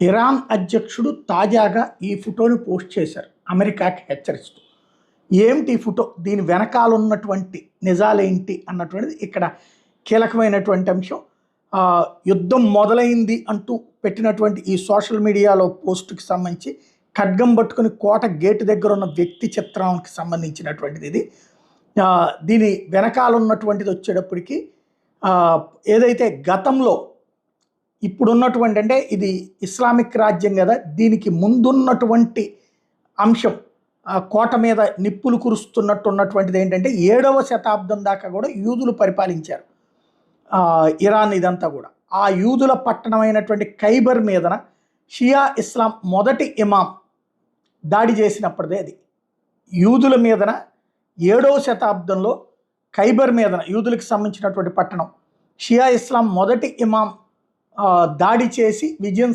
Iran అధ్యక్షుడు తాజాగా ఈ ఫోటోని పోస్ట్ చేశారు అమెరికాకి హెచ్చరిస్తూ. ఏమిటి ఈ ఫోటో, దీని వెనకాల ఉన్నటువంటి నిజాలేంటి అన్నటువంటిది ఇక్కడ కీలకమైనటువంటి అంశం. యుద్ధం మొదలైంది అంటూ పెట్టినటువంటి ఈ సోషల్ మీడియాలో పోస్టుకి సంబంధించి ఖడ్గం పట్టుకుని కోట గేటు దగ్గర ఉన్న వ్యక్తి చిత్రానికి సంబంధించినటువంటిది ఇది. దీని వెనకాల ఉన్నటువంటిది వచ్చేటప్పటికి ఏదైతే గతంలో ఇప్పుడున్నటువంటి, అంటే ఇది ఇస్లామిక్ రాజ్యం కదా, దీనికి ముందున్నటువంటి అంశం కోట మీద నిప్పులు కురుస్తున్నట్టు ఉన్నటువంటిది ఏంటంటే 7వ శతాబ్దం దాకా కూడా యూదులు పరిపాలించారు ఇరాన్. ఇదంతా కూడా ఆ యూదుల పట్టణమైనటువంటి ఖైబర్ మీదన షియా ఇస్లాం మొదటి ఇమాం దాడి చేసినప్పుడే అది. యూదుల మీదన 7వ శతాబ్దంలో ఖైబర్ మీదన యూదులకు సంబంధించినటువంటి పట్టణం షియా ఇస్లాం మొదటి ఇమాం దాడి చేసి విజయం